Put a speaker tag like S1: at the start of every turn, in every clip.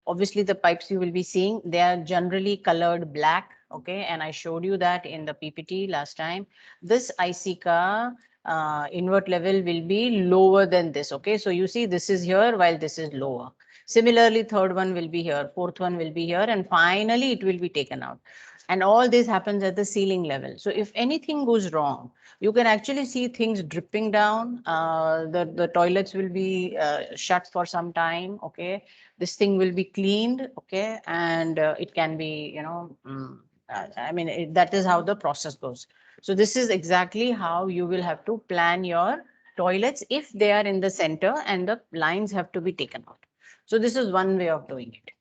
S1: Obviously, the pipes you will be seeing, they are generally colored black. Okay, and I showed you that in the PPT last time. This ICCA invert level will be lower than this. Okay, so you see this is here while this is lower. Similarly, third one will be here, fourth one will be here, and finally it will be taken out. And all this happens at the ceiling level. So if anything goes wrong, you can actually see things dripping down. The toilets will be shut for some time. Okay, this thing will be cleaned. Okay, and it can be, I mean, that is how the process goes. So this is exactly how you will have to plan your toilets if they are in the center and the lines have to be taken out. So this is one way of doing it.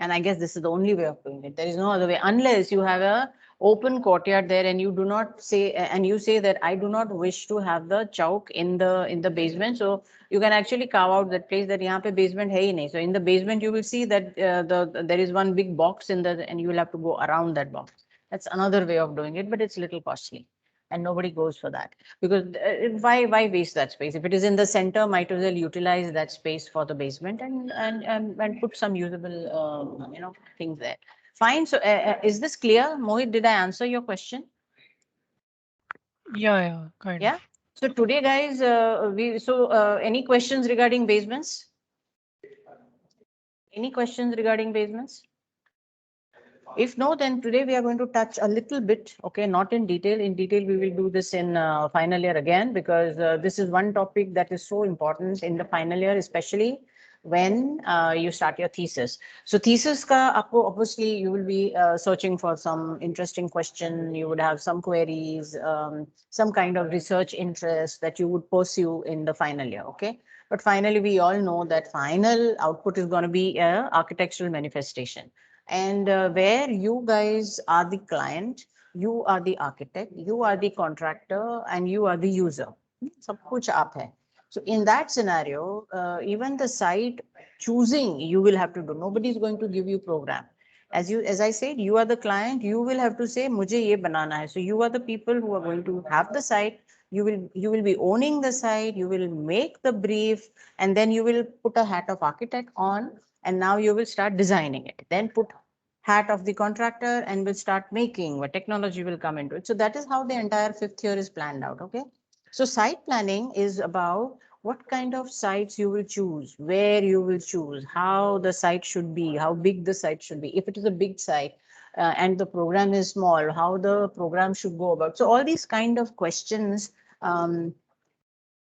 S1: And I guess this is the only way of doing it. There is no other way, unless you have a open courtyard there and you do not say, and you say that I do not wish to have the chowk in the basement. So you can actually carve out that place that यहाँ पे basement है ही नहीं. So in the basement you will see that there is one big box in the, and you will have to go around that box. That's another way of doing it, but it's a little costly, and nobody goes for that, because why waste that space? If it is in the center, might as well utilize that space for the basement, and put some usable things there. Fine. So is this clear, Mohit? Did I answer your question?
S2: Yeah, kind
S1: Yeah.
S2: of.
S1: So today, guys, any questions regarding basements? Any questions regarding basements? If no, then today we are going to touch a little bit, okay, not in detail. In detail, we will do this in final year again, because this is one topic that is so important in the final year, especially when you start your thesis. So thesis ka aapko, obviously you will be searching for some interesting question. You would have some queries, some kind of research interest that you would pursue in the final year, okay? But finally, we all know that final output is going to be a architectural manifestation, and where you guys are the client, you are the architect, you are the contractor, and you are the user. सब कुछ आप है. So in that scenario, even the site choosing you will have to do. Nobody is going to give you program. As I said, you are the client. You will have to say मुझे ये बनाना है. So you are the people who are going to have the site. You will be owning the site. You will make the brief, and then you will put a hat of architect on, and now you will start designing it. Then put hat of the contractor and will start making, what technology will come into it. So that is how the entire fifth year is planned out. Okay. So site planning is about what kind of sites you will choose, where you will choose, how the site should be, how big the site should be. If it is a big site, and the program is small, how the program should go about. So all these kind of questions,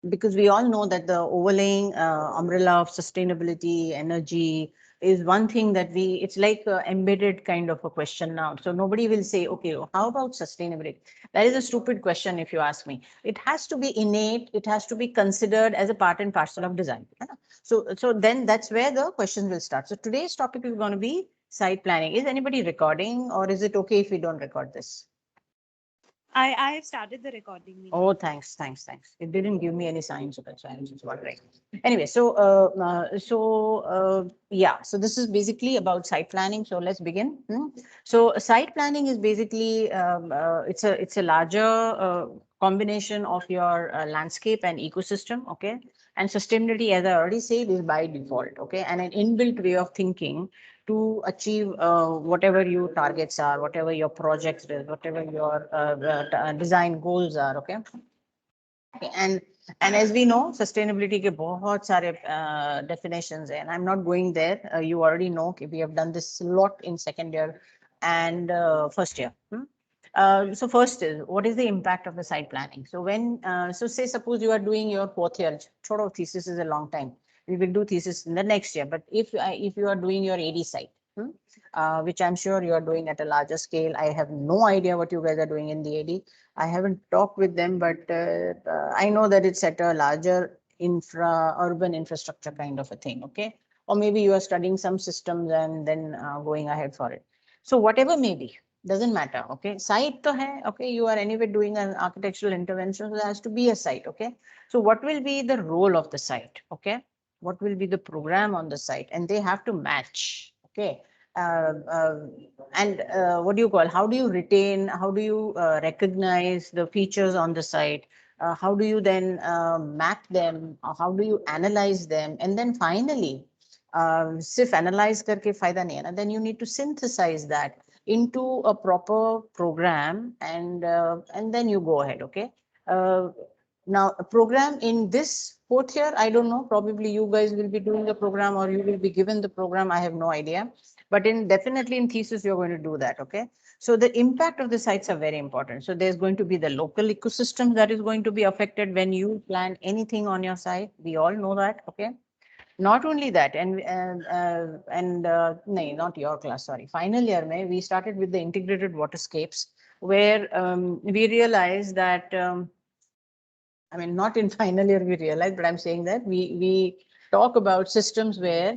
S1: because we all know that the overlaying umbrella of sustainability, energy, is one thing that it's like a embedded kind of a question now. So nobody will say, okay, how about sustainability? That is a stupid question if you ask me. It has to be innate. It has to be considered as a part and parcel of design. So then that's where the questions will start. So today's topic is going to be site planning. Is anybody recording, or is it okay if we don't record this?
S3: I have started the recording, Meena.
S1: Oh, thanks. It didn't give me any signs of it, so I was just wondering. Anyway, yeah, so this is basically about site planning. So let's begin. So site planning is basically it's a larger combination of your landscape and ecosystem. Okay, and sustainability, as I already said, is by default. Okay, and an inbuilt way of thinking to achieve whatever your targets are, whatever your projects is, whatever your design goals are. Okay. Okay, and as we know, sustainability के बहुत सारे definitions हैं, and I'm not going there. You already know we have done this a lot in second year and first year. So first is, what is the impact of the site planning? So so say suppose you are doing your fourth year, छोड़ो, thesis is a long time. We will do thesis in the next year. But if you are doing your AD site, which I'm sure you are doing at a larger scale, I have no idea what you guys are doing in the AD. I haven't talked with them, but I know that it's at a larger urban infrastructure kind of a thing. Okay. Or maybe you are studying some systems and then going ahead for it. So whatever may be, doesn't matter. Okay. Site to hai. Okay. You are anyway doing an architectural intervention. So there has to be a site. Okay. So what will be the role of the site? Okay. What will be the program on the site? And they have to match. Okay. Uh, uh, and what do you call, how do you retain, how do you recognize the features on the site, how do you then map them, how do you analyze them, and then finally सिर्फ analyse करके फायदा नहीं है ना. Then you need to synthesise that into a proper program, and then you go ahead. Okay. Now a program in this fourth year, I don't know, probably you guys will be doing the program or you will be given the program, I have no idea, but in definitely in thesis you're going to do that. Okay. So the impact of the sites are very important. So there's going to be the local ecosystem that is going to be affected when you plan anything on your site. We all know that. Okay. Not only that, no, not your class, sorry. Final year, we started with the integrated waterscapes, where we realized that, I mean, not in final year we realized, but I'm saying that we talk about systems where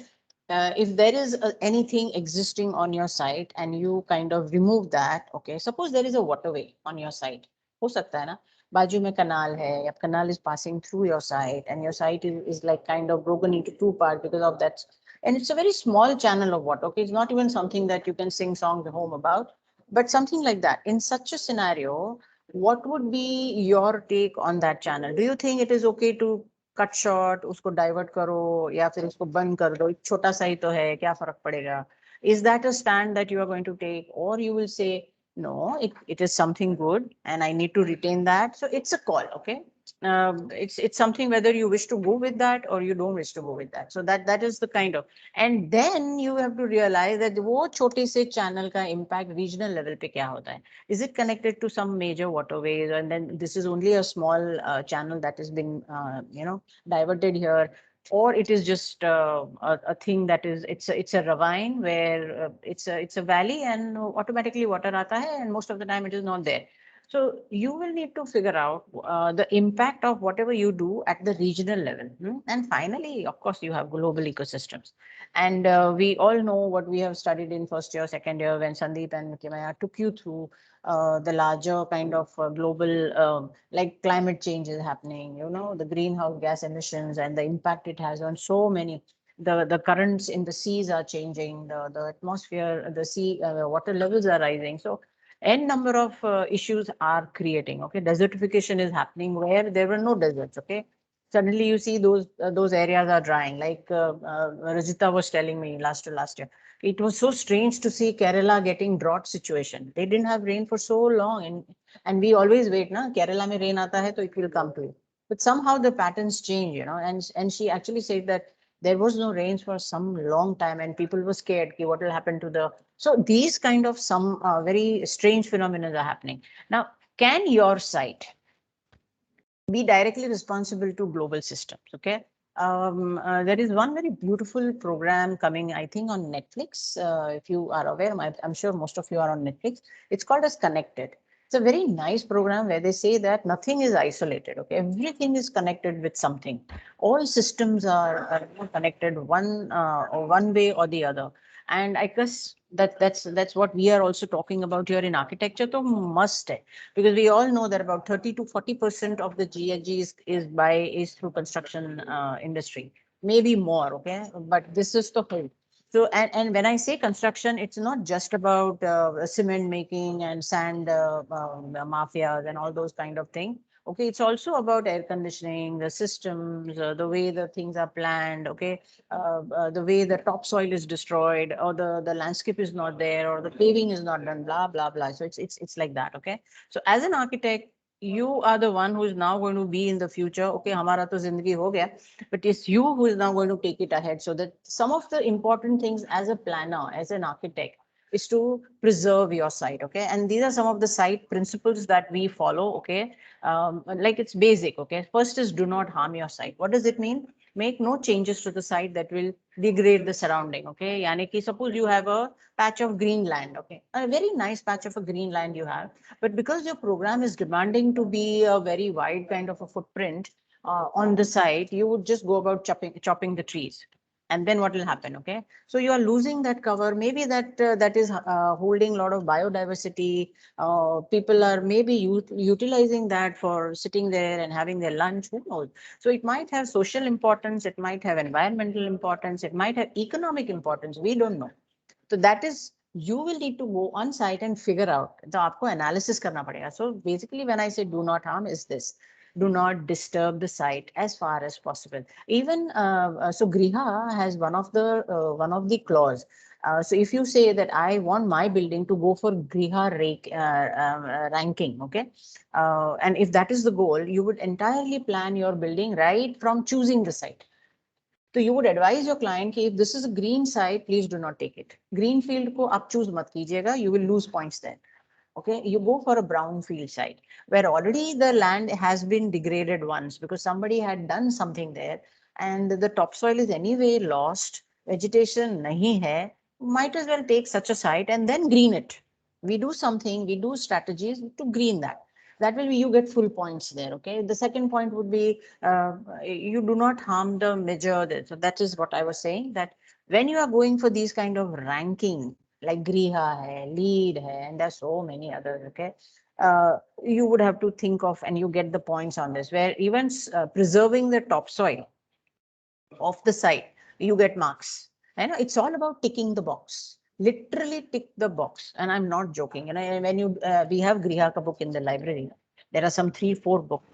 S1: if there is anything existing on your site and you kind of remove that, okay, suppose there is a waterway on your site, हो सकता है ना, बाजू में canal है, या canal is passing through your site and your site is like kind of broken into two parts because of that. And it's a very small channel of water, okay, it's not even something that you can sing songs at home about, but something like that. In such a scenario, what would be your take on that channel? Do you think it is okay to cut short, उसको divert करो या फिर उसको बंद कर दो, छोटा सा ही तो है, क्या फर्क पड़ेगा? Is that a stand that you are going to take, or you will say, no, it is something good and I need to retain that? So it's a call, okay? It's something whether you wish to go with that or you don't wish to go with that. So that is the kind of, and then you have to realize that वो छोटे से channel का impact regional level पे क्या होता है? Is it connected to some major waterways, and then this is only a small channel that has been diverted here, or it is just a thing that is, it's a ravine where it's a valley and automatically water aata hai, and most of the time it is not there. So you will need to figure out the impact of whatever you do at the regional level. And finally, of course, you have global ecosystems. And we all know what we have studied in first year, second year, when Sandeep and Kimaya took you through the larger kind of global, like climate change is happening, the greenhouse gas emissions and the impact it has on so many. The currents in the seas are changing, the atmosphere, the sea, water levels are rising. So n number of issues are creating. Okay, desertification is happening where there were no deserts. Okay, suddenly you see those areas are drying. Like Rajita was telling me last year, it was so strange to see Kerala getting drought situation. They didn't have rain for so long, and we always wait, na Kerala mein rain aata hai, so it will come to you. But somehow the patterns change, and she actually said that there was no rains for some long time, and people were scared, ki what will happen to the. So these kind of some very strange phenomena are happening. Now, can your site be directly responsible to global systems? Okay. There is one very beautiful program coming, I think, on Netflix. If you are aware, I'm sure most of you are on Netflix. It's called as Connected. It's a very nice program where they say that nothing is isolated. Okay, everything is connected with something. All systems are connected one way or the other. And I guess that's what we are also talking about here in architecture. So must hai, because we all know that about 30 to 40% of the GHG is through construction industry, maybe more. Okay, but this is the whole. So and when I say construction, it's not just about cement making and sand mafias and all those kind of things. Okay, it's also about air conditioning, the systems, the way the things are planned. Okay, the way the topsoil is destroyed, or the landscape is not there, or the paving is not done, blah blah blah. So it's like that. Okay, so as an architect, you are the one who is now going to be in the future. Okay, हमारा तो जिंदगी हो गया, but it's you who is now going to take it ahead. So that some of the important things as a planner, as an architect, is to preserve your site. Okay, and these are some of the site principles that we follow. Okay, like it's basic. Okay, first is do not harm your site. What does it mean? Make no changes to the site that will degrade the surrounding. Okay, yani ki suppose you have a patch of green land. Okay, a very nice patch of a green land you have, but because your program is demanding to be a very wide kind of a footprint on the site, you would just go about chopping the trees. And then what will happen? Okay, so you are losing that cover. Maybe that is holding a lot of biodiversity. People are maybe utilizing that for sitting there and having their lunch. Who knows? So it might have social importance. It might have environmental importance. It might have economic importance. We don't know. So that is, you will need to go on site and figure out. So आपको analysis करना पड़ेगा. So basically, when I say do not harm, is this. Do not disturb the site as far as possible. Even so, Griha has one of the clause. So if you say that I want my building to go for Griha ranking, okay, and if that is the goal, you would entirely plan your building right from choosing the site. So you would advise your client कि if this is a green site, please do not take it. Green field को आप choose मत कीजिएगा, you will lose points there. Okay, you go for a brown field site where already the land has been degraded once because somebody had done something there and the topsoil is anyway lost, vegetation nahi hai, might as well take such a site and then green it. We do something, we do strategies to green that. That will be, you get full points there. Okay. The second point would be you do not harm the measure. So that is what I was saying, that when you are going for these kind of ranking, like Griha hai, Lead hai, and there's so many others, okay? You would have to think of, and you get the points on this, where even preserving the topsoil of the site, you get marks. And it's all about ticking the box. Literally tick the box. And I'm not joking. And when you we have Griha ka book in the library, there are some 3-4 books.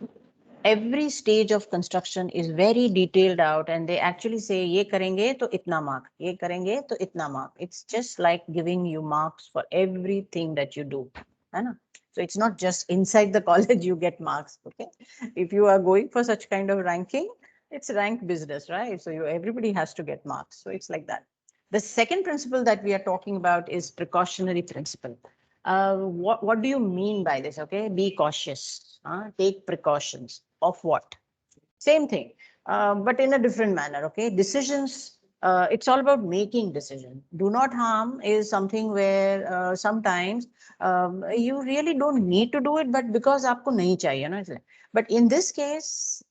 S1: Every stage of construction is very detailed out, and they actually say ye karenge to itna mark, ye karenge to itna mark. It's just like giving you marks for everything that you do. Hai. So it's not just inside the college you get marks. Okay, if you are going for such kind of ranking, it's rank business, right? So everybody has to get marks. So it's like that. The second principle that we are talking about is precautionary principle. What do you mean by this? Okay, be cautious. Take precautions of what? Same thing, but in a different manner. Okay, decisions. It's all about making decision. Do not harm is something where sometimes you really don't need to do it, but because aapko nahi chahiye, na, but in this case,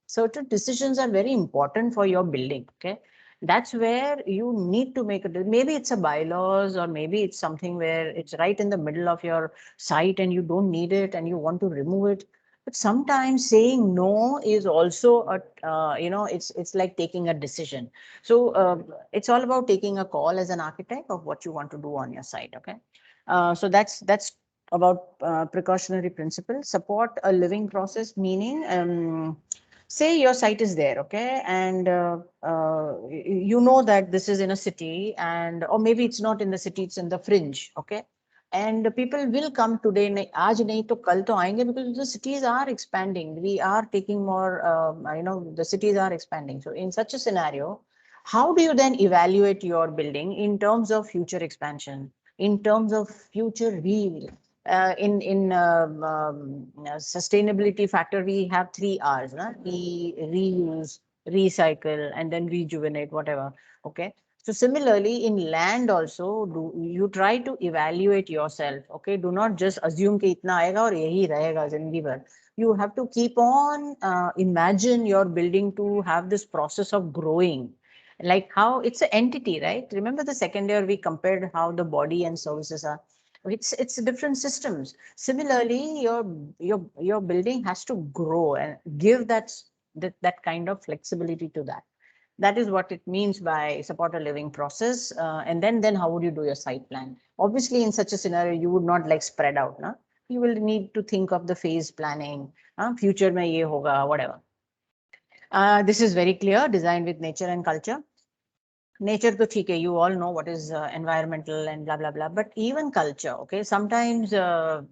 S1: certain decisions are very important for your building. Okay, that's where you need to make a, maybe it's a bylaws, or maybe it's something where it's right in the middle of your site and you don't need it and you want to remove it. But sometimes saying no is also a, it's like taking a decision. So it's all about taking a call as an architect of what you want to do on your site. Okay, so that's about precautionary principle. Support a living process, meaning say your site is there, okay, and you know that this is in a city, and or maybe it's not in the city, it's in the fringe, okay, and people will come today, aaj nahi to kal to aayenge, because the cities are expanding, we are taking more, the cities are expanding. So in such a scenario, how do you then evaluate your building in terms of future expansion, in terms of future sustainability factor? We have 3 R's, na? Reuse, recycle, and then rejuvenate, whatever. Okay. So similarly, in land also, do you try to evaluate yourself? Okay. Do not just assume कि इतना आएगा और यही रहेगा जिंदगी भर. You have to keep on imagine your building to have this process of growing, like how it's an entity, right? Remember the second year we compared how the body and services are. It's different systems. Similarly, your building has to grow and give that kind of flexibility to that. That is what it means by support a living process. And then how would you do your site plan? Obviously, in such a scenario, you would not like spread out. Na? You will need to think of the phase planning. Future mein ye hoga, whatever. This is very clear. Design with nature and culture. Nature to theek hai, you all know what is environmental and blah blah blah, but even culture, okay, sometimes you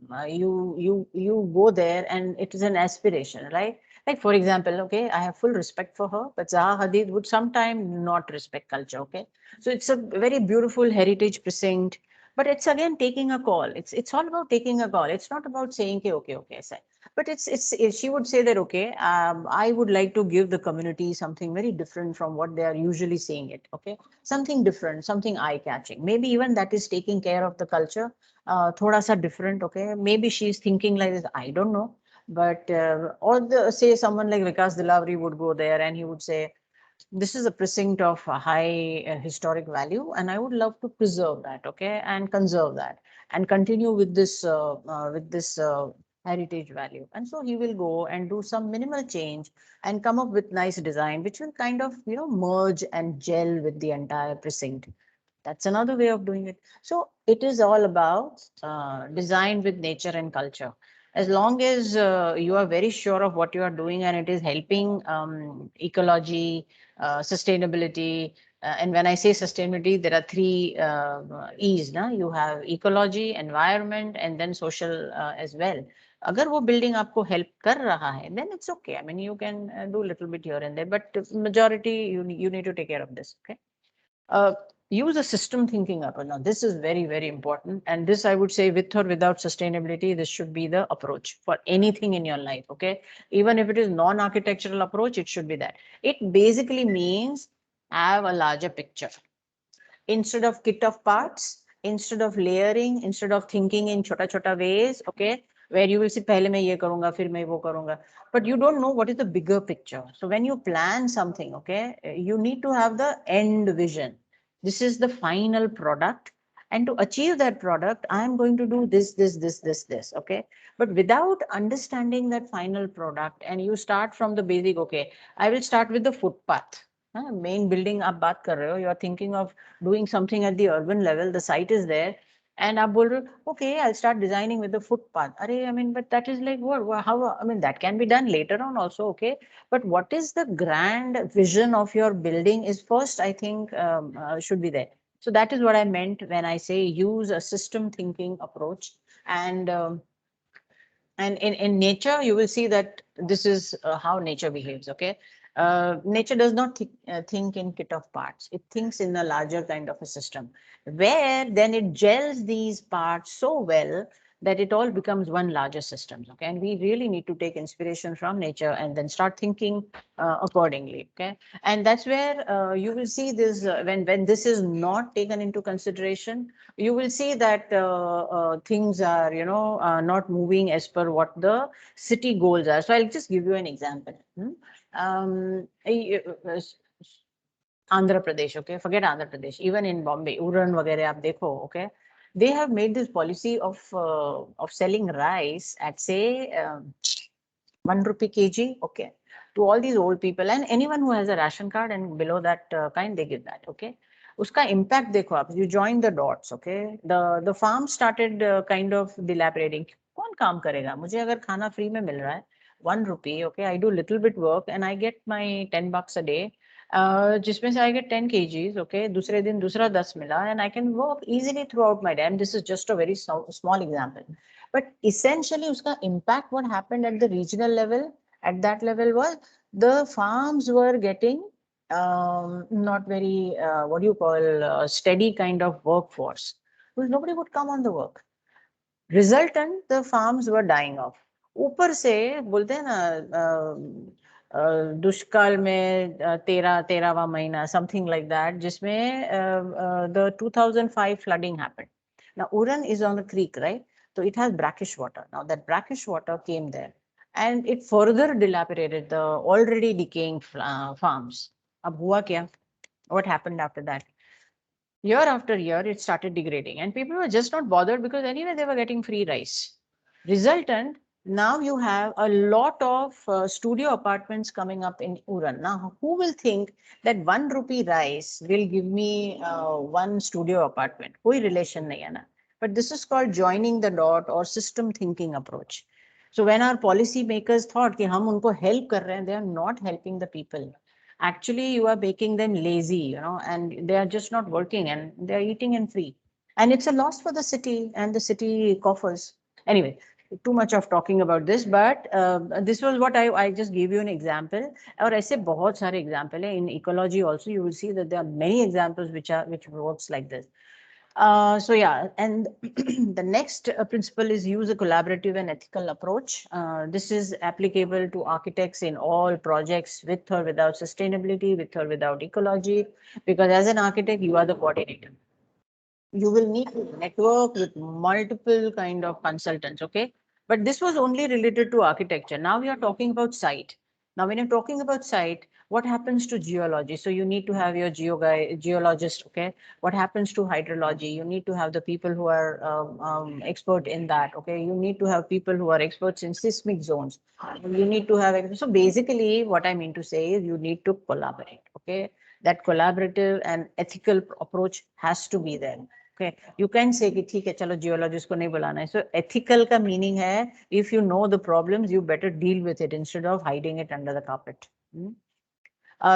S1: go there and it is an aspiration, right? Like for example, okay, I have full respect for her, but Zaha Hadid would sometimes not respect culture. Okay, so it's a very beautiful heritage precinct, but it's again taking a call. It's all about taking a call. It's not about saying okay, sir. But she would say that, okay, I would like to give the community something very different from what they are usually saying it. Okay, something different, something eye-catching. Maybe even that is taking care of the culture. Thoda sa different. Okay, maybe she's thinking like this. I don't know, but say someone like Vikas Dilavri would go there and he would say, this is a precinct of a high historic value, and I would love to preserve that, okay, and conserve that, and continue with this heritage value. And so he will go and do some minimal change and come up with nice design, which will kind of merge and gel with the entire precinct. That's another way of doing it. So it is all about design with nature and culture. as long as you are very sure of what you are doing and it is helping ecology, sustainability. And when I say sustainability, there are three E's. Na? You have ecology, environment, and then social as well. अगर वो building आपको help कर रहा है, then it's okay. I mean, you can do a little bit here and there, but majority you need to take care of this. Okay. Uh, Use a system thinking approach. Now, this is very, very important. And this, I would say, with or without sustainability, this should be the approach for anything in your life. Okay. Even if it is non-architectural approach, it should be that. It basically means have a larger picture. Instead of kit of parts, instead of layering, instead of thinking in chota chota ways, okay, where you will say, pehle main ye karunga, fir main wo karunga, but you don't know what is the bigger picture. So when you plan something, okay, you need to have the end vision. This is the final product. And to achieve that product, I am going to do this, okay? But without understanding that final product, and you start from the basic, okay, I will start with the footpath. Main building आप बात कर रहे हो, you are thinking of doing something at the urban level, the site is there, and आप बोल रहे हो, okay, I'll start designing with the footpath. Arey, I mean, but that is like what? How? I mean, that can be done later on also, okay. But what is the grand vision of your building is first, I think, should be there. So that is what I meant when I say use a system thinking approach. And in nature, you will see that this is how nature behaves, okay? Nature does not think in kit of parts. It thinks in a larger kind of a system, where then it gels these parts so well that it all becomes one larger system, okay? And we really need to take inspiration from nature and then start thinking accordingly, okay? And that's where you will see this, when this is not taken into consideration, you will see that things are, not moving as per what the city goals are. So I'll just give you an example. Andhra Pradesh, okay, forget Andhra Pradesh, even in Bombay, Uran वगैरह आप देखो, okay, they have made this policy of selling rice at say ₹1 kg, okay, to all these old people and anyone who has a ration card and below that kind they give that, okay. उसका impact देखो आप, you join the dots, okay. The farm started kind of dilapidating. कौन काम करेगा? मुझे अगर खाना free में मिल रहा है ₹1, okay, I do little bit work and I get my $10 a day. जिसमें से I get 10 kgs, okay, दूसरे दिन दूसरा 10 मिला and I can work easily throughout my day. And this is just a very small example. But essentially, uska impact, what happened at the regional level, at that level was the farms were getting not very, what do you call, steady kind of workforce. Because nobody would come on the work. Resultant, the farms were dying off. ऊपर से बोलते हैं ना दुष्काल में 13वां महीना, something like that, जिसमें the 2005 flooding happened. Now Uran is on the creek, right? So it has brackish water. Now that brackish water came there and it further dilapidated the already decaying farms. अब हुआ क्या? What happened after that? Year after year, it started degrading and people were just not bothered because anyway, they were getting free rice. Resultant, now you have a lot of studio apartments coming up in Uran. Now, who will think that ₹1 rice will give me one studio apartment? Koi relation nahi hai na. But this is called joining the dot or system thinking approach. So when our policy makers thought कि हम उनको help कर रहे हैं, they are not helping the people. Actually, you are making them lazy, and they are just not working and they are eating in free. And it's a loss for the city and the city coffers. Anyway, too much of talking about this, but this was what I just gave you an example. और ऐसे बहुत सारे example है. In ecology also, you will see that there are many examples which works like this. So yeah, and the next principle is use a collaborative and ethical approach. This is applicable to architects in all projects with or without sustainability, with or without ecology, because as an architect, you are the coordinator. You will need to network with multiple kind of consultants, okay? But this was only related to architecture. Now we are talking about site. Now, when you're talking about site, what happens to geology? So you need to have your geologist, okay? What happens to hydrology? You need to have the people who are expert in that, okay? You need to have people who are experts in seismic zones. You need to have, so basically what I mean to say is you need to collaborate, okay? That collaborative and ethical approach has to be there. Okay, you can say कि ठीक है चलो geologist को नहीं बुलाना है. So ethical का meaning है if you know the problems, you better deal with it instead of hiding it under the carpet.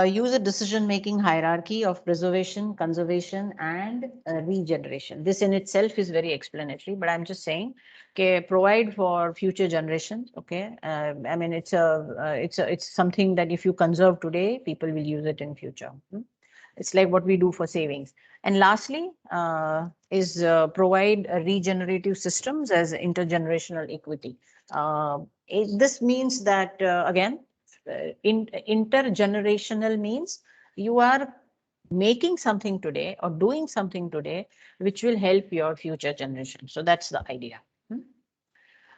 S1: Use a decision-making hierarchy of preservation, conservation, and regeneration. This in itself is very explanatory, but I'm just saying, okay, provide for future generations. Okay, I mean it's something that if you conserve today, people will use it in future. It's like what we do for savings. And lastly, is provide regenerative systems as intergenerational equity. This means that again, intergenerational means you are making something today or doing something today which will help your future generation. So that's the idea.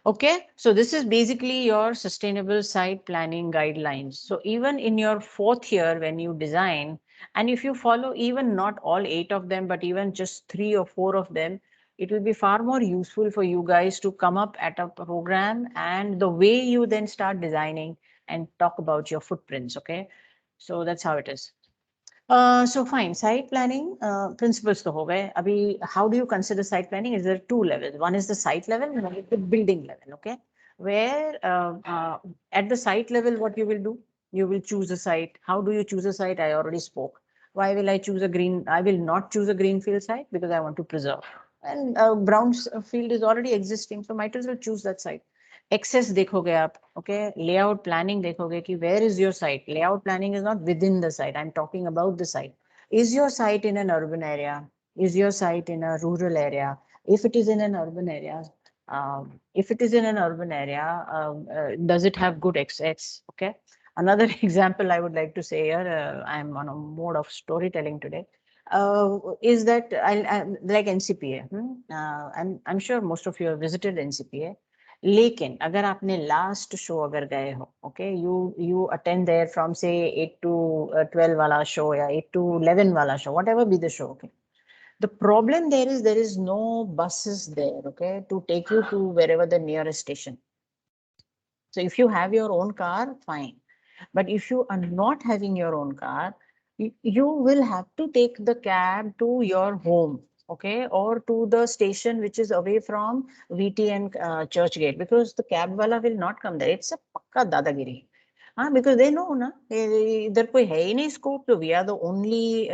S1: Okay, so this is basically your sustainable site planning guidelines. So even in your 4th year when you design, and if you follow even not all 8 of them, but even just 3 or 4 of them, it will be far more useful for you guys to come up at a program and the way you then start designing and talk about your footprints. Okay, so that's how it is. So fine, site planning principles to ho gaye. Abhi, how do you consider site planning? Is there 2 levels? One is the site level and one is the building level. Okay, where at the site level, what you will do? You will choose a site. How do you choose a site? I already spoke. Why will I choose a green? I will not choose a greenfield site because I want to preserve. And brown field is already existing, so might as well choose that site. Access देखोगे आप, okay, layout planning देखोगे कि where is your site. Layout planning is not within the site. I'm talking about the site. Is your site in an urban area? Is your site in a rural area? If it is in an urban area, does it have good access? Okay. Another example I would like to say here, I'm on a mode of storytelling today. Is that like NCPA? I'm sure most of you have visited NCPA. लेकिन अगर आपने last show अगर गए हो, okay, you attend there from say 8 to 12 वाला show या 8 to 11 वाला show, whatever be the show, okay. The problem there is no buses there, okay, to take you to wherever the nearest station. So if you have your own car, fine. But if you are not having your own car, you will have to take the cab to your home, okay, or to the station which is away from VT and Churchgate, because the cab wala will not come there. It's a pakka dadagiri. Because they know na idhar koi hai hi nahi scope, so we are the only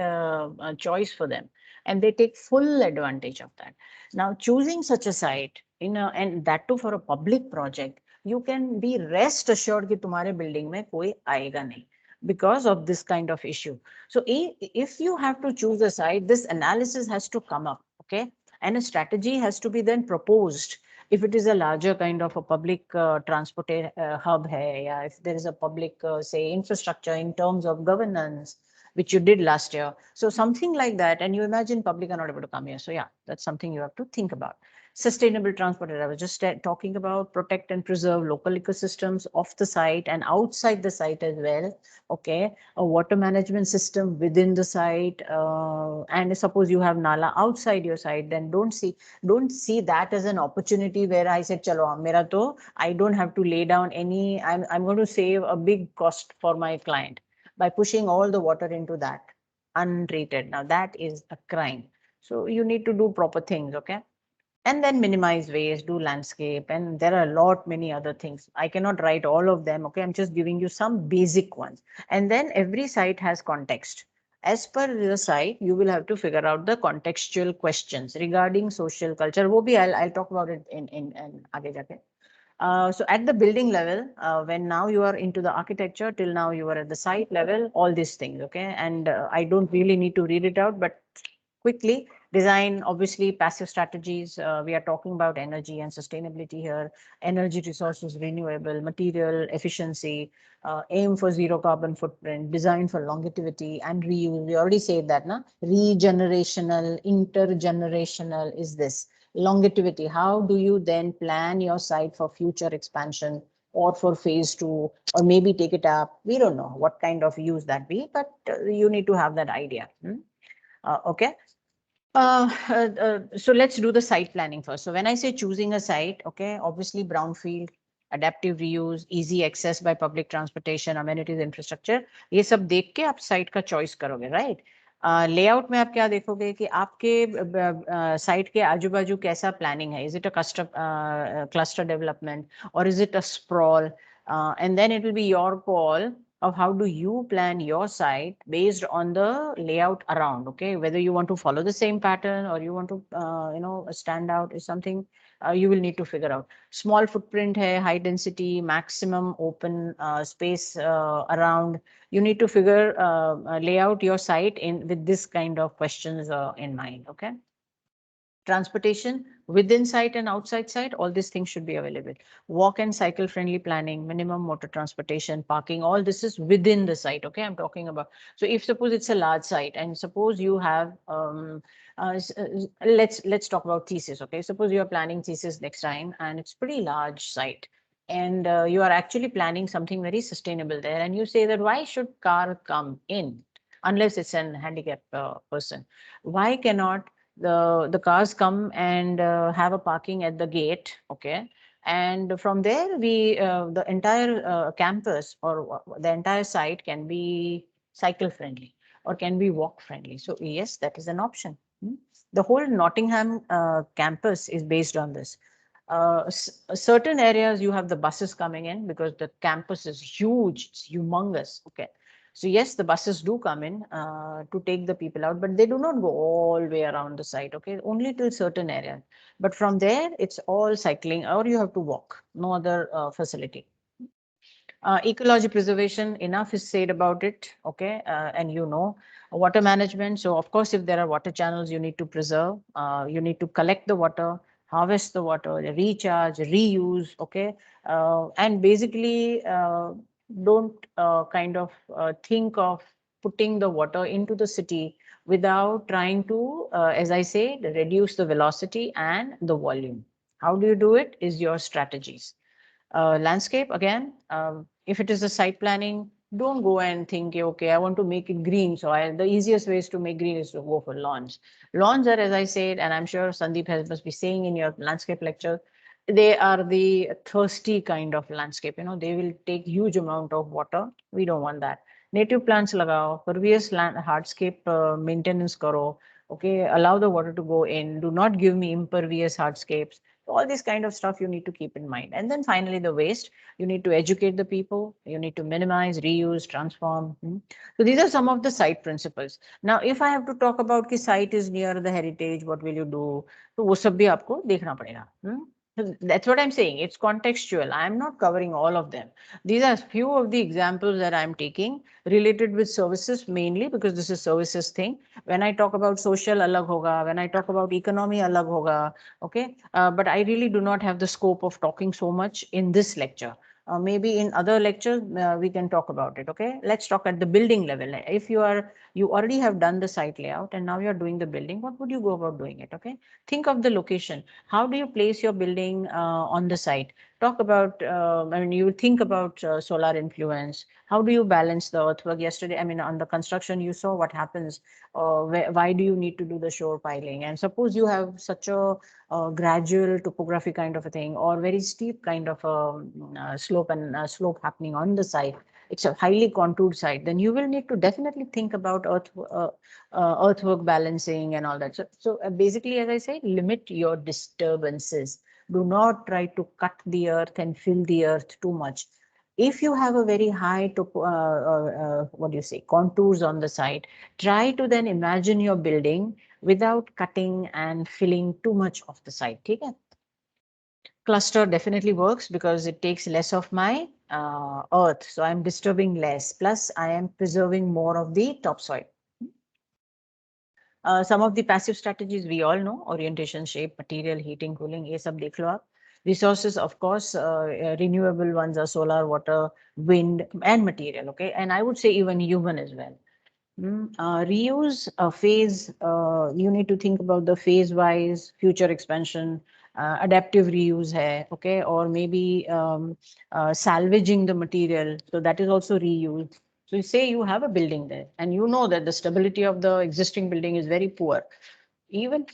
S1: choice for them, and they take full advantage of that. Now choosing such a site and that too for a public project, you can be rest assured कि तुम्हारे building में कोई आएगा नहीं because of this kind of issue. So if you have to choose a site, this analysis has to come up, okay, and a strategy has to be then proposed. If it is a larger kind of a public transport hub hai, yeah, if there is a public say infrastructure in terms of governance, which you did last year, so something like that, and you imagine public are not able to come here, so yeah, that's something you have to think about. Sustainable transport, I was just talking about protect and preserve local ecosystems of the site and outside the site as well. Okay, a water management system within the site, and suppose you have nala outside your site, then don't see that as an opportunity where I said, chalo, mera to, I don't have to lay down any, I'm going to save a big cost for my client by pushing all the water into that untreated. Now that is a crime. So you need to do proper things, okay? And then minimize waste, do landscape, and there are a lot many other things. I cannot write all of them, okay? I'm just giving you some basic ones. And then every site has context. As per the site, you will have to figure out the contextual questions regarding social culture. Wo bhi I'll talk about it in aage jaake. So at the building level, when now you are into the architecture, till now you are at the site level, all these things, okay? And I don't really need to read it out, but quickly, design, obviously, passive strategies. We are talking about energy and sustainability here. Energy resources, renewable, material efficiency, aim for zero carbon footprint, design for longevity and reuse. We already said that, na? Regenerational, intergenerational is this. Longevity, how do you then plan your site for future expansion or for phase 2, or maybe take it up? We don't know what kind of use that be, but you need to have that idea. Okay. So let's do the site planning first. So when I say choosing a site, okay, obviously brownfield, adaptive reuse, easy access by public transportation, amenities, infrastructure, ये सब देख के आप site का choice करोगे, right? Layout में आप क्या देखोगे कि आपके साइट के आजू बाजू कैसा प्लानिंग है. Is it a cluster development or is it a sprawl? And then it will be your call of how do you plan your site based on the layout around. Okay, whether you want to follow the same pattern or you want to stand out is something you will need to figure out. Small footprint hai, high density, maximum open space around. You need to lay out your site in with this kind of questions in mind. Okay. Transportation within site and outside site, all these things should be available. Walk and cycle friendly planning, minimum motor transportation, parking, all this is within the site. Okay, I'm talking about. So if suppose it's a large site and suppose you have, let's talk about thesis. Okay, suppose you are planning thesis next time and it's pretty large site and you are actually planning something very sustainable there and you say that why should car come in unless it's an handicapped person? Why cannot the cars come and have a parking at the gate, okay, and from there we the entire campus or the entire site can be cycle friendly or can be walk friendly. So yes, that is an option. The whole Nottingham campus is based on this. Certain areas you have the buses coming in because the campus is huge, it's humongous. Okay, so yes, the buses do come in to take the people out, but they do not go all the way around the site, okay, only till certain area. But from there, it's all cycling or you have to walk, no other facility. Ecology preservation, enough is said about it, okay, and water management. So of course, if there are water channels, you need to preserve, you need to collect the water, harvest the water, recharge, reuse, okay, and basically don't kind of think of putting the water into the city without trying to, as I say, reduce the velocity and the volume. How do you do it is your strategies. Landscape, again, if it is a site planning, don't go and think, okay, I want to make it green. So the easiest ways to make green is to go for lawns. Lawns are, as I said, and I'm sure Sandeep must be saying in your landscape lecture, they are the thirsty kind of landscape. They will take huge amount of water. We don't want that. Native plants lagao, pervious land, hardscape maintenance karo. Okay, allow the water to go in. Do not give me impervious hardscapes. All this kind of stuff you need to keep in mind. And then finally, the waste, you need to educate the people, you need to minimize, reuse, transform. So these are some of the site principles. Now, if I have to talk about the site is near the heritage, what will you do? तो वो सब भी आपको देखना पड़ेगा. That's what I'm saying. It's contextual. I'm not covering all of them. These are few of the examples that I'm taking related with services mainly because this is services thing. When I talk about social, alag hoga. When I talk about economy, alag hoga. Okay. But I really do not have the scope of talking so much in this lecture. Maybe in other lectures, we can talk about it. Okay. Let's talk at the building level. If you already have done the site layout and now you're doing the building, what would you go about doing it? Okay. Think of the location. How do you place your building on the site? Talk about, you think about solar influence. How do you balance the earthwork? Yesterday, on the construction, you saw what happens. Why do you need to do the shore piling? And suppose you have such a gradual topography kind of a thing or very steep kind of a slope happening on the site. It's a highly contoured site. Then you will need to definitely think about earthwork balancing and all that. So basically, as I say, limit your disturbances. Do not try to cut the earth and fill the earth too much. If you have a very high what do you say, contours on the site, try to then imagine your building without cutting and filling too much of the site. Okay? Cluster definitely works because it takes less of my earth. So I'm disturbing less. Plus, I am preserving more of the topsoil. Some of the passive strategies we all know: orientation, shape, material, heating, cooling. ये सब देख लो आप. Resources, of course, renewable ones are solar, water, wind, and material. Okay, and I would say even human as well. Reuse phase, you need to think about the phase-wise future expansion, adaptive reuse hai, okay, or maybe salvaging the material. So that is also reuse. So you say you have a building there and you know that the stability of the existing building is very poor. Even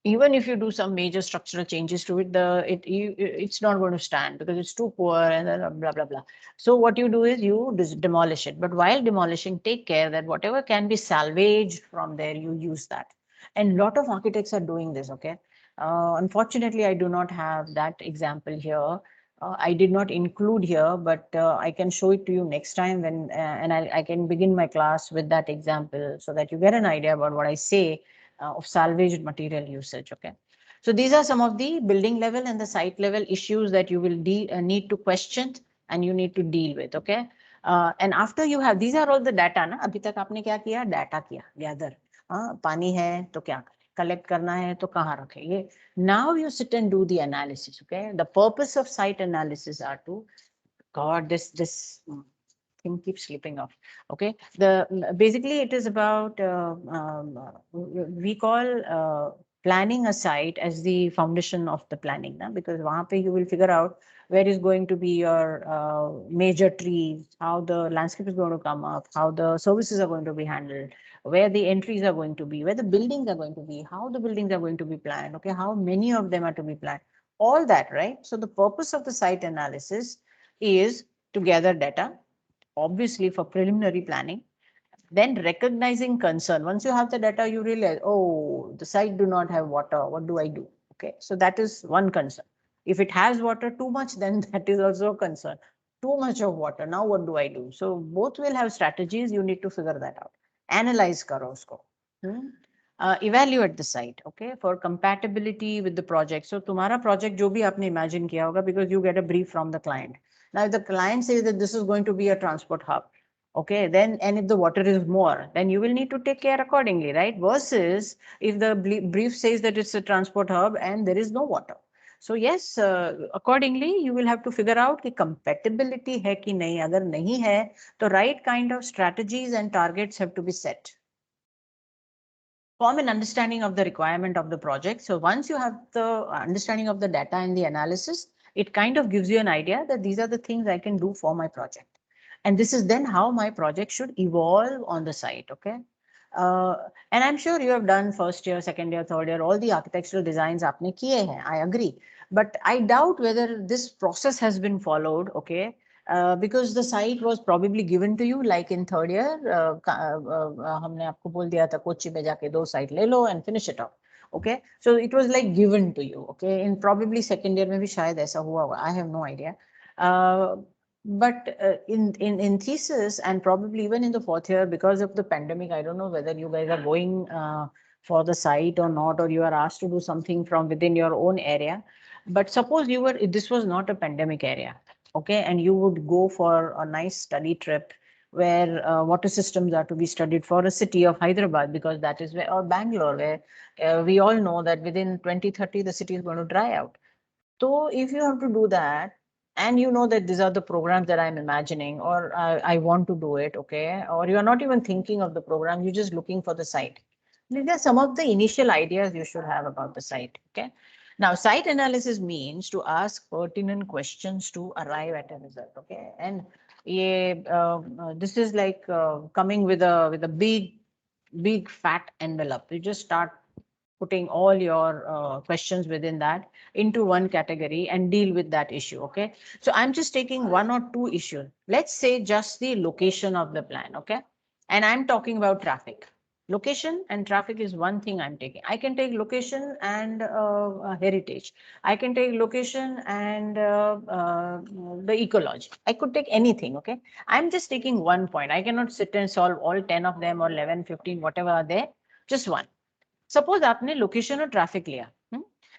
S1: even if you do some major structural changes to it, it's not going to stand because it's too poor and then blah blah blah. So what you do is you demolish it. But while demolishing, take care that whatever can be salvaged from there, you use that. And a lot of architects are doing this. Okay, unfortunately, I do not have that example here. I did not include here, but I can show it to you next time when, and I can begin my class with that example so that you get an idea about what I say of salvaged material usage. Okay. So these are some of the building level and the site level issues that you will need to question and you need to deal with. Okay. And after you have, these are all the data ना, अभी तक आपने क्या किया, data किया, gather. पानी है तो क्या करें, collect करना है तो कहाँ रखें ये. Now you sit and do the analysis. Okay. The purpose of site analysis are to, God, this thing keeps slipping off. Okay. Basically it is about, we call planning a site as the foundation of the planning, na? Because वहाँ पे you will figure out where is going to be your major trees, how the landscape is going to come up, how the services are going to be handled, where the entries are going to be, where the buildings are going to be, how the buildings are going to be planned, okay, how many of them are to be planned, all that, right? So the purpose of the site analysis is to gather data, obviously for preliminary planning, then recognizing concern. Once you have the data, you realize, oh, the site do not have water. What do I do? Okay, so that is one concern. If it has water too much, then that is also a concern. Too much of water. Now what do I do? So both will have strategies. You need to figure that out. Analyze karo usko. Evaluate the site, okay, for compatibility with the project. So तुम्हारा project जो भी आपने imagine किया होगा, because you get a brief from the client. Now, if the client says that this is going to be a transport hub, okay, then, and if the water is more, then you will need to take care accordingly, right? Versus if the brief says that it's a transport hub and there is no water. So yes, accordingly, you will have to figure out कि compatibility है कि नहीं. अगर नहीं है, तो right kind of strategies and targets have to be set. Form an understanding of the requirement of the project. So once you have the understanding of the data and the analysis, it kind of gives you an idea that these are the things I can do for my project. And this is then how my project should evolve on the site. Okay. And I'm sure you have done first year, second year, third year, all the architectural designs aapne kiye hain. I agree. But I doubt whether this process has been followed. Okay. Because the site was probably given to you like in third year, हमने आपको बोल दिया था कोची में जाके 2 site ले लो and finish it off. Okay, so it was like given to you. Okay, in probably second year में भी शायद ऐसा हुआ होगा. I have no idea. But in thesis and probably even in the fourth year, because of the pandemic, I don't know whether you guys are going for the site or not, or you are asked to do something from within your own area. But suppose you were, this was not a pandemic area. Okay, and you would go for a nice study trip where water systems are to be studied for a city of Hyderabad, because that is where, or Bangalore, where we all know that within 2030 the city is going to dry out. So if you have to do that, and you know that these are the programs that I'm imagining, or I want to do it, okay, or you are not even thinking of the program, you're just looking for the site. These are some of the initial ideas you should have about the site. Okay. Now, site analysis means to ask pertinent questions to arrive at a result. Okay. And this is like coming with a big fat envelope. You just start putting all your questions within that into one category and deal with that issue. Okay. So I'm just taking one or two issues. Let's say just the location of the plan. Okay. And I'm talking about traffic. Location and traffic is one thing I'm taking. I can take location and heritage. I can take location and the ecology. I could take anything. Okay. I'm just taking one point. I cannot sit and solve all 10 of them or 11, 15, whatever are there. Just one. Suppose आपने location और traffic लिया.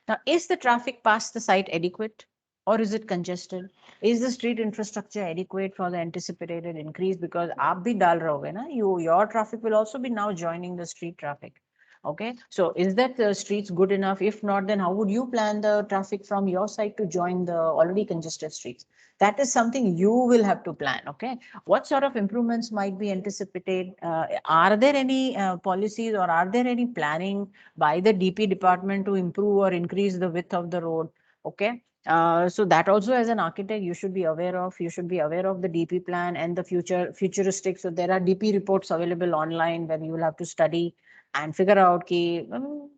S1: Now, is the traffic past the site adequate or is it congested? Is the street infrastructure adequate for the anticipated increase? Because आप भी डाल रहे होगे ना, your traffic will also be now joining the street traffic. Okay, so is that the streets good enough? If not, then how would you plan the traffic from your side to join the already congested streets? That is something you will have to plan. Okay, what sort of improvements might be anticipated? Are there any policies or are there any planning by the DP department to improve or increase the width of the road? Okay. So that also as an architect, you should be aware of. You should be aware of the DP plan and the futuristic. So there are DP reports available online where you will have to study and figure out ki,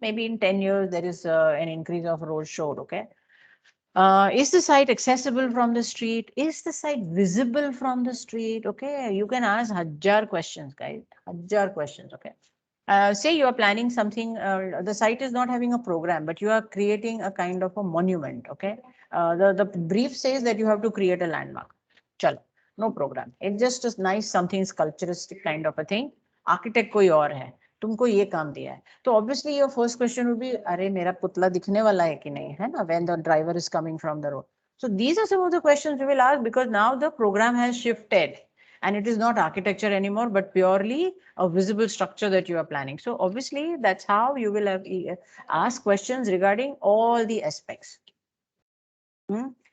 S1: maybe in 10 years there is an increase of road showed, okay? Is the site accessible from the street? Is the site visible from the street? Okay, you can ask Hajjar questions, guys. Hajjar questions, okay? Say you are planning something, the site is not having a program, but you are creating a kind of a monument, okay? The brief says that you have to create a landmark. Chalo, no program. It's just a nice something sculpturistic kind of a thing. Architect कोई और है, तुमको ये काम दिया है. तो obviously your first question would be, अरे मेरा पुतला दिखने वाला है कि नहीं, है ना? When the driver is coming from the road. So these are some of the questions we will ask because now the program has shifted. And it is not architecture anymore, but purely a visible structure that you are planning. So obviously, that's how you will have ask questions regarding all the aspects.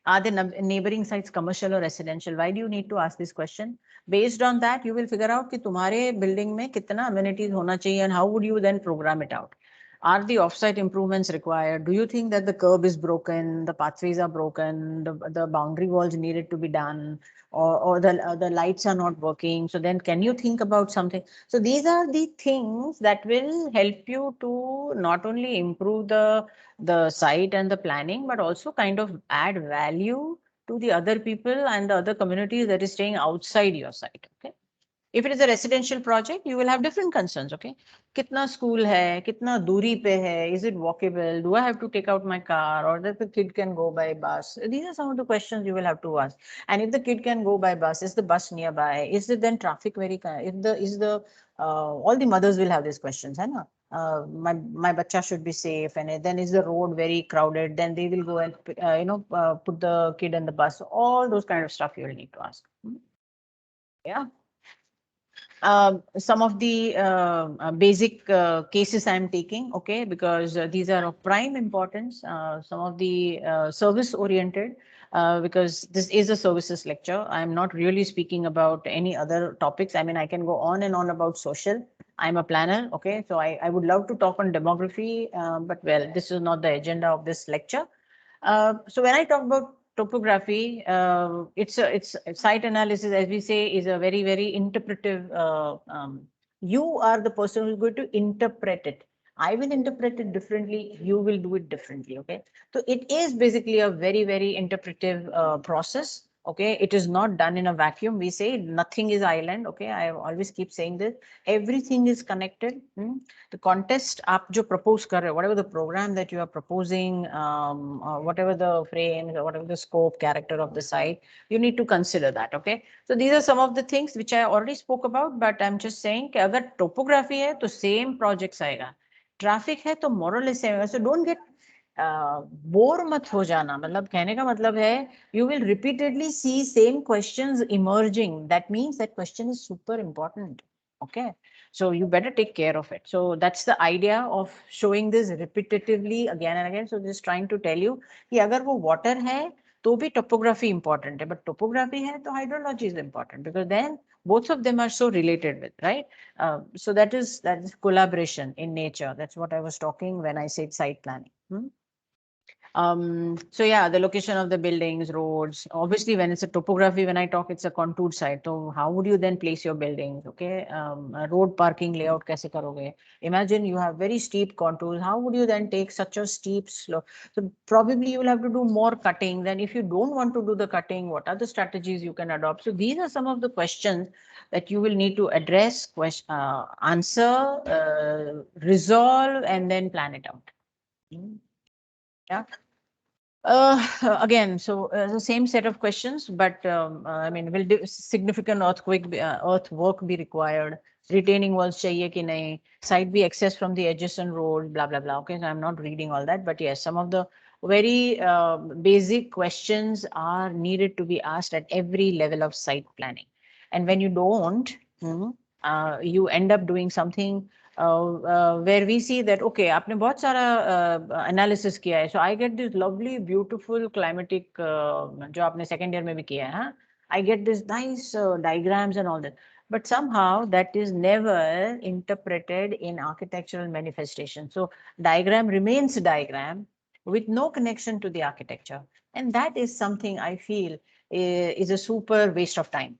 S1: Are the neighboring sites commercial or residential? Why do you need to ask this question? Based on that, you will figure out कि तुम्हारे building में कितना amenities होना चाहिए and how would you then program it out? Are the offsite improvements required? Do you think that the curb is broken, the pathways are broken, the boundary walls needed to be done, or the lights are not working? So then can you think about something? So these are the things that will help you to not only improve the site and the planning, but also kind of add value to the other people and the other communities that is staying outside your site. Okay. If it is a residential project, you will have different concerns. Okay. Kitna school hai, kitna duri pe hai, is it walkable? Do I have to take out my car or that the kid can go by bus? These are some of the questions you will have to ask. And if the kid can go by bus, is the bus nearby? Is it then traffic very, all the mothers will have these questions, hai na? My bacha should be safe, and then is the road very crowded? Then they will go and put the kid in the bus. All those kind of stuff you will need to ask. Yeah. Some of the basic cases I'm taking, okay, because these are of prime importance. Some of the service oriented, because this is a services lecture. I'm not really speaking about any other topics. I mean, I can go on and on about social. I'm a planner, okay, so I would love to talk on demography, but well, this is not the agenda of this lecture. So when I talk about topography, it's site analysis, as we say, is a very, very interpretive. You are the person who's going to interpret it. I will interpret it differently. You will do it differently. Okay. So it is basically a very, very interpretive process. Okay. It is not done in a vacuum. We say nothing is island. Okay. I always keep saying this. Everything is connected. The contest आप जो propose कर रहे हो, whatever the program that you are proposing, whatever the frame, whatever the scope, character of the site, you need to consider that. Okay. So these are some of the things which I already spoke about, but I'm just saying कि अगर topography है तो same projects आएगा. Traffic है तो more or less same आएगा. So don't get bore मत हो जाना. मतलब कहने का मतलब है you will repeatedly see same questions emerging. That means that question is super important. Okay. So you better take care of it. So that's the idea of showing this repetitively again and again. So just trying to tell you कि अगर वो water है तो भी topography important है, but topography है तो hydrology is important because then both of them are so related with, right? So that is collaboration in nature. That's what I was talking when I said site planning. So yeah, the location of the buildings, roads, obviously when it's a topography, when I talk, it's a contoured site. So how would you then place your buildings? Okay. Road parking layout kaise karoge? Imagine you have very steep contours. How would you then take such a steep slope? So probably you will have to do more cutting. Then if you don't want to do the cutting, what are the strategies you can adopt? So these are some of the questions that you will need to address, answer, resolve, and then plan it out. Yeah. Again, so the same set of questions, but I mean, will significant earthwork be required? Retaining walls chahiye ki nahi? Site be accessed from the adjacent road, blah, blah, blah. Okay, so I'm not reading all that, but yes, some of the very basic questions are needed to be asked at every level of site planning. And when you don't, you end up doing something where we see that, okay, आपने बहुत सारा analysis किया है. So I get this lovely, beautiful climatic जो आपने second year में भी किया है, हाँ? I get this nice diagrams and all that. But somehow that is never interpreted in architectural manifestation. So diagram remains diagram with no connection to the architecture. And that is something I feel is a super waste of time.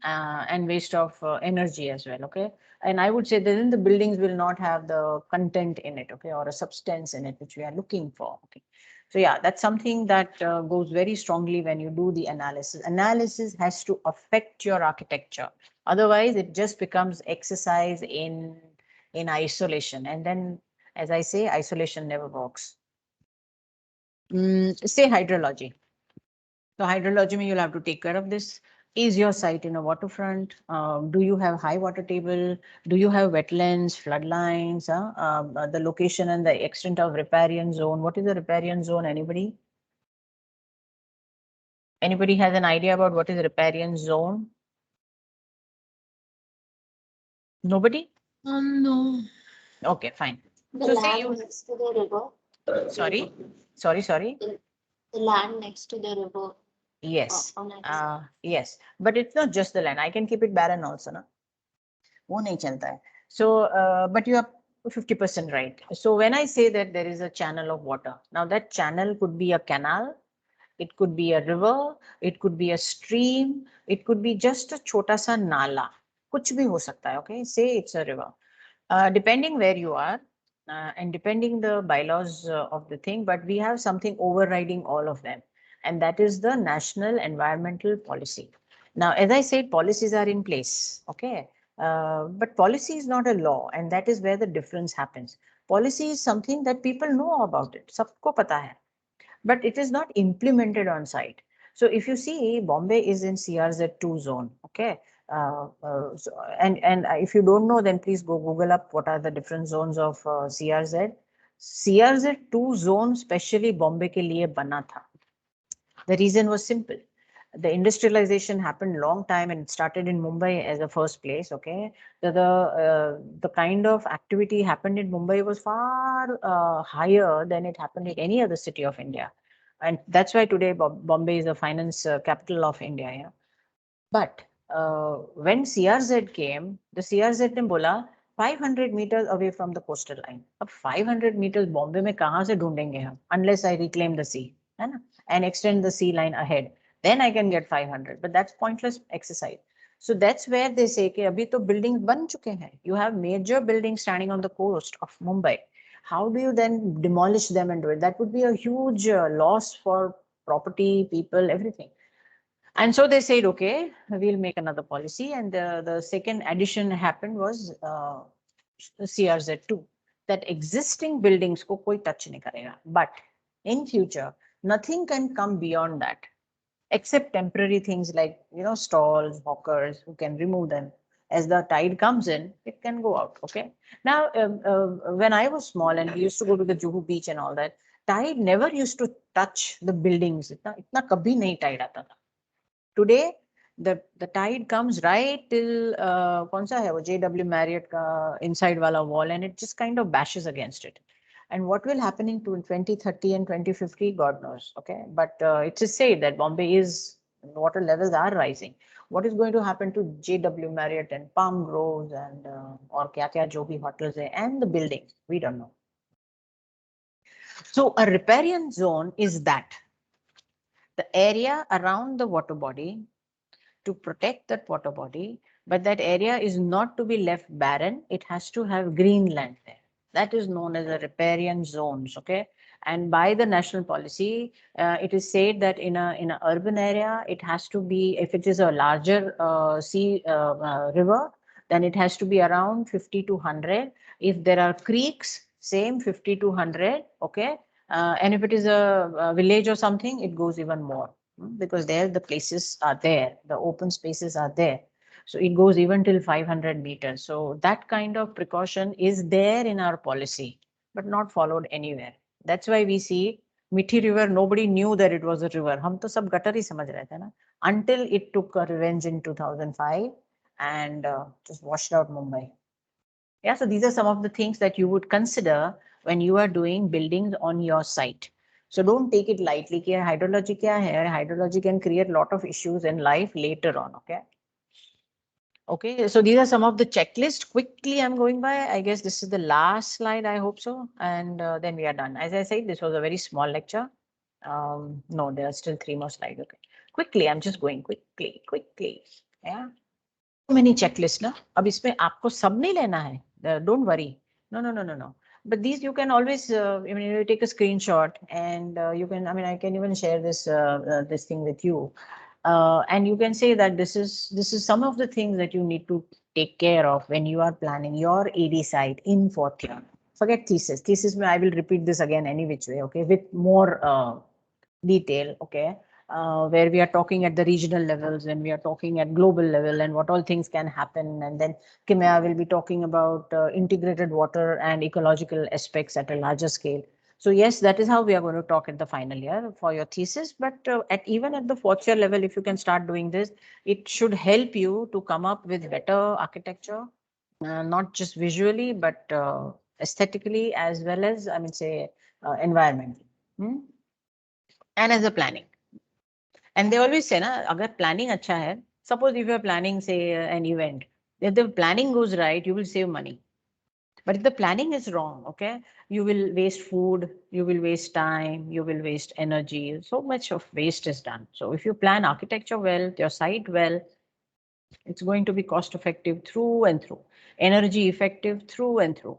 S1: And waste of energy as well. Okay. and I would say then the buildings will not have the content in it, okay, or a substance in it, which we are looking for. Okay. So yeah, that's something that goes very strongly when you do the analysis. Analysis has to affect your architecture. Otherwise, it just becomes exercise in isolation. And then, as I say, isolation never works. Say hydrology. So hydrology, you'll have to take care of this. Is your site in a waterfront? Do you have high water table? Do you have wetlands, floodlines? The location and the extent of riparian zone. What is the riparian zone? Anybody? Anybody has an idea about what is riparian zone? Nobody?
S2: No.
S1: Okay, fine.
S2: The
S1: So say
S2: land
S1: you,
S2: next to the river.
S1: sorry.
S2: The land next to the river.
S1: Yes.
S2: on that
S1: Yes. But it's not just the land. I can keep it barren also, na? वो नहीं चलता है. So, but you are 50% right. So when I say that there is a channel of water, now that channel could be a canal, it could be a river, it could be a stream, it could be just a chota sa nala. कुछ भी हो सकता है, okay? Say it's a river. Depending where you are, and depending the bylaws of the thing, but we have something overriding all of them, and that is the national environmental policy. Now, as I said, policies are in place, okay? But policy is not a law, and that is where the difference happens. Policy is something that people know about it, sabko pata hai, but it is not implemented on site. So if you see, Bombay is in CRZ2 zone, okay? And if you don't know, then please go Google up what are the different zones of CRZ. CRZ2 zone specially Bombay ke liye bana tha. The reason was simple. The industrialization happened long time and it started in Mumbai as a first place. Okay, the kind of activity happened in Mumbai was far higher than it happened in any other city of India, and that's why today Bombay is the finance capital of India. Yeah, but when CRZ came, the CRZ ने बोला 500 meters away from the coastal line. अब 500 meters Bombay में कहाँ से ढूंढेंगे हम? Unless I reclaim the sea, है ना? And extend the sea line ahead, then I can get 500. But that's pointless exercise. So that's where they say कि अभी तो buildings बन चुके हैं. You have major buildings standing on the coast of Mumbai. How do you then demolish them and do it? That would be a huge loss for property, people, everything. And so they said, okay, we'll make another policy. And the second addition happened was CRZ2, that existing buildings ko koi touch nahi karega. But in future, nothing can come beyond that, except temporary things like, stalls, hawkers, who can remove them. As the tide comes in, it can go out. Okay. Now, when I was small and we used to go to the Juhu beach and all that, tide never used to touch the buildings. Itna kabhi nahi tide aata tha. Today, the tide comes right till kaun sa hai wo JW Marriott ka inside wala wall, and it just kind of bashes against it. And what will happen in 2030 and 2050, God knows. Okay, but it is said that Bombay is water levels are rising. What is going to happen to JW Marriott and Palm Groves and or kya kya jo bhi hotels hai, and the buildings? We don't know. So a riparian zone is that the area around the water body to protect that water body, but that area is not to be left barren. It has to have green land there. That is known as a riparian zones. Okay, and by the national policy, it is said that in a urban area, it has to be, if it is a larger river, then it has to be around 50 to 100. If there are creeks, same 50 to 100. Okay, and if it is a village or something, it goes even more. Because there the places are there, the open spaces are there. So it goes even till 500 meters. So that kind of precaution is there in our policy, but not followed anywhere. That's why we see Mithi River, nobody knew that it was a river. हम तो सब gutter ही समझ रहे थे ना, until it took a revenge in 2005 and just washed out Mumbai. Yeah, so these are some of the things that you would consider when you are doing buildings on your site. So don't take it lightly. कि hydrology क्या है? Hydrology can create a lot of issues in life later on. Okay. Okay, so these are some of the checklist. Quickly, I'm going by. I guess this is the last slide. I hope so. And then we are done. As I said, this was a very small lecture. No, there are still 3 more slides. Okay. Quickly, I'm just going quickly. Yeah. many checklists ना, अब इसमें आपको सब नहीं लेना है, don't worry, no. But these you can always, I mean, you take a screenshot and you can, I mean, I can even share this thing with you, and you can say that this is some of the things that you need to take care of when you are planning your AD site in fourth year. Forget thesis. Thesis, I will repeat this again any which way, okay, with more detail, okay, where we are talking at the regional levels and we are talking at global level and what all things can happen. And then Kimya will be talking about integrated water and ecological aspects at a larger scale. So yes, that is how we are going to talk at the final year for your thesis. But even at the fourth year level, if you can start doing this, it should help you to come up with better architecture, not just visually, but aesthetically as well as, I mean, say, environmentally. And as a planning. And they always say, na, agar planning acha hai, suppose if you are planning, say, an event, if the planning goes right, you will save money. But if the planning is wrong, okay, you will waste food, you will waste time, you will waste energy. So much of waste is done. So if you plan architecture well, your site well, it's going to be cost effective through and through, energy effective through and through.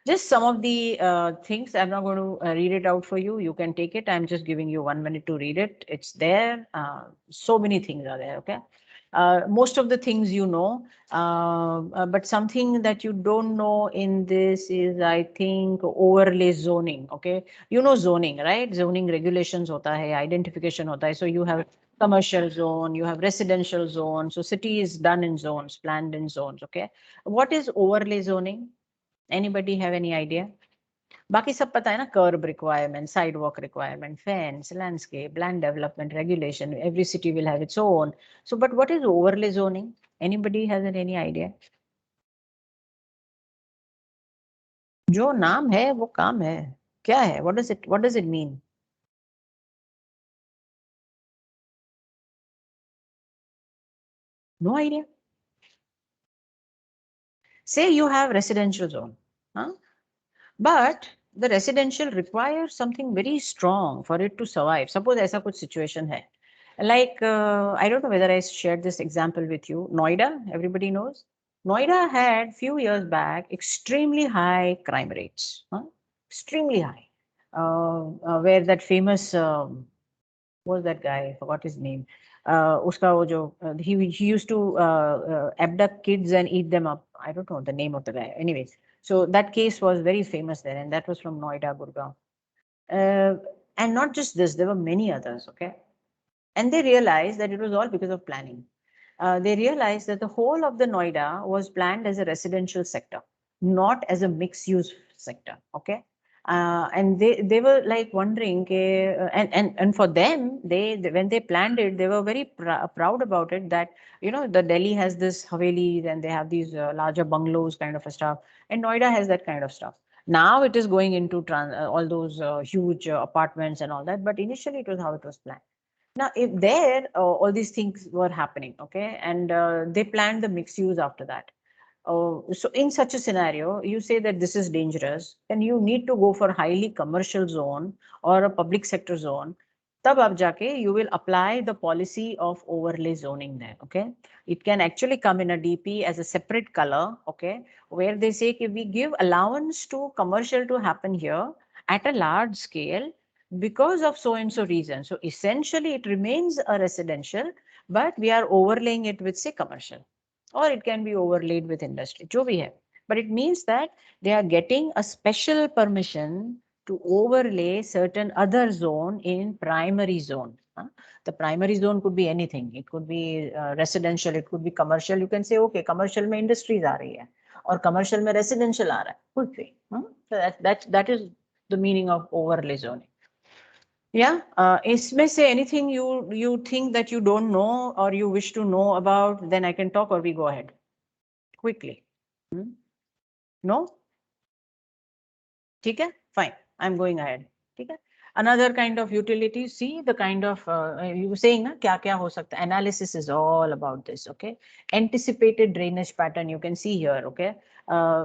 S1: Just some of the things. I'm not going to read it out for you. You can take it. I'm just giving you 1 minute to read it. It's there. So many things are there. Okay. Most of the things you know, but something that you don't know in this is, I think, overlay zoning. Okay. You know zoning, right? Zoning regulations hota hai, identification hota hai. So you have commercial zone, you have residential zone. So city is done in zones, planned in zones. Okay. What is overlay zoning? Anybody have any idea? बाकी सब पता है ना, curb requirement, sidewalk requirement, fence, landscape, land development regulation. Every city will have its own. So, but what is overlay zoning? Anybody has any idea? जो नाम है वो काम है. क्या है? What does it mean? No idea. Say you have residential zone, huh? But the residential requires something very strong for it to survive. Suppose ऐसा कुछ situation है. Like, I don't know whether I shared this example with you. Noida, everybody knows. Noida had few years back extremely high crime rates, huh? Extremely high. Where that famous, what was that guy? I forgot his name. Uska wo jo, he used to abduct kids and eat them up. I don't know the name of the guy. Anyways, so that case was very famous there, and that was from Noida, Gurgaon. And not just this, there were many others. Okay. And they realized that it was all because of planning. They realized that the whole of the Noida was planned as a residential sector, not as a mixed use sector. Okay. And they were like wondering, and for them, they when they planned it, they were very proud about it, that, you know, the Delhi has this Havelis and they have these larger bungalows kind of a stuff, and Noida has that kind of stuff. Now it is going into all those huge apartments and all that, but initially it was how it was planned. Now, if there, all these things were happening, okay, and they planned the mixed use after that. So in such a scenario, you say that this is dangerous, then you need to go for highly commercial zone or a public sector zone. Tab ab jaake you will apply the policy of overlay zoning there, okay? It can actually come in a DP as a separate color, okay, where they say if we give allowance to commercial to happen here at a large scale, because of so and so reason. So essentially it remains a residential, but we are overlaying it with, say, commercial, or it can be overlaid with industry, jo bhi hai. But it means that they are getting a special permission to overlay certain other zone in primary zone. The primary zone could be anything. It could be residential, it could be commercial. You can say, okay, commercial mein industries aa rahi hai, or commercial mein residential aa raha hai. Could be. So that is the meaning of overlay zoning. Yeah, इसमें से anything you think that you don't know or you wish to know about, then I can talk, or we go ahead quickly. No? ठीक है? Fine. I'm going ahead. ठीक है? Another kind of utility, see the kind of, you were saying, na, kya kya ho sakta. Analysis is all about this, okay? Anticipated drainage pattern, you can see here, okay?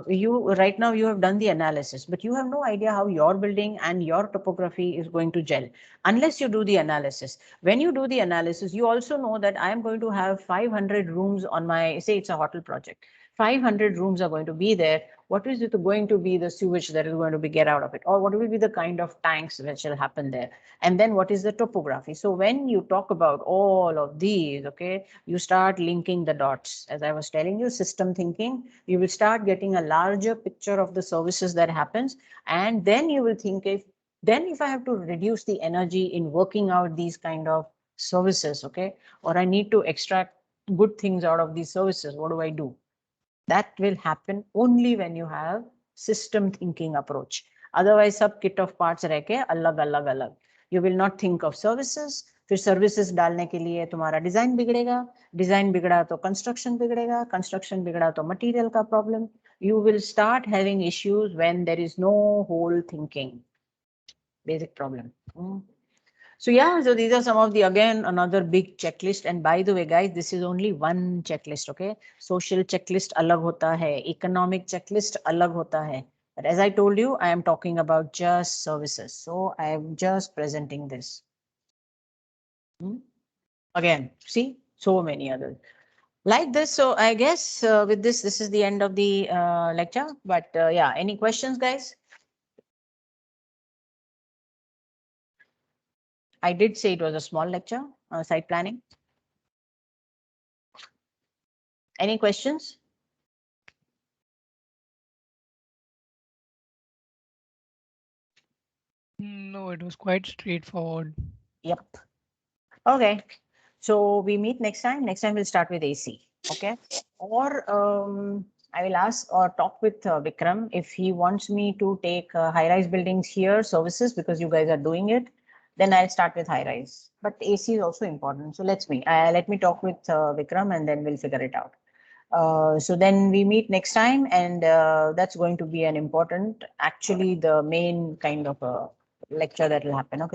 S1: You right now you have done the analysis, but you have no idea how your building and your topography is going to gel unless you do the analysis. When you do the analysis, you also know that I am going to have 500 rooms on my, say it's a hotel project. 500 rooms are going to be there. What is it going to be the sewage that is going to be get out of it? Or what will be the kind of tanks which will happen there? And then what is the topography? So when you talk about all of these, okay, you start linking the dots. As I was telling you, system thinking, you will start getting a larger picture of the services that happens. And then you will think if I have to reduce the energy in working out these kind of services, okay, or I need to extract good things out of these services, what do I do? That will happen only when you have system thinking approach. Otherwise, sub kit of parts रह के अलग. You will not think of services. फिर services डालने के लिए तुम्हारा design बिगड़ेगा. Design बिगड़ा तो construction बिगड़ेगा. Construction बिगड़ा तो material का problem. You will start having issues when there is no whole thinking. Basic problem. So yeah, so these are some of the, again, another big checklist. And by the way, guys, this is only one checklist, okay? Social checklist alag hota hai, economic checklist alag hota hai. But as I told you, I am talking about just services. So I am just presenting this. Again, see, so many others like this. So I guess with this is the end of the lecture. But yeah, any questions, guys? I did say it was a small lecture, site planning. Any questions?
S4: No, it was quite straightforward.
S1: Yep. Okay. So we meet next time. Next time we'll start with AC. Okay. Or I will ask or talk with Vikram if he wants me to take high-rise buildings here, services, because you guys are doing it. Then I'll start with high-rise. But AC is also important. So let me talk with Vikram and then we'll figure it out. So then we meet next time, and that's going to be an important, actually the main kind of lecture that will happen. Okay.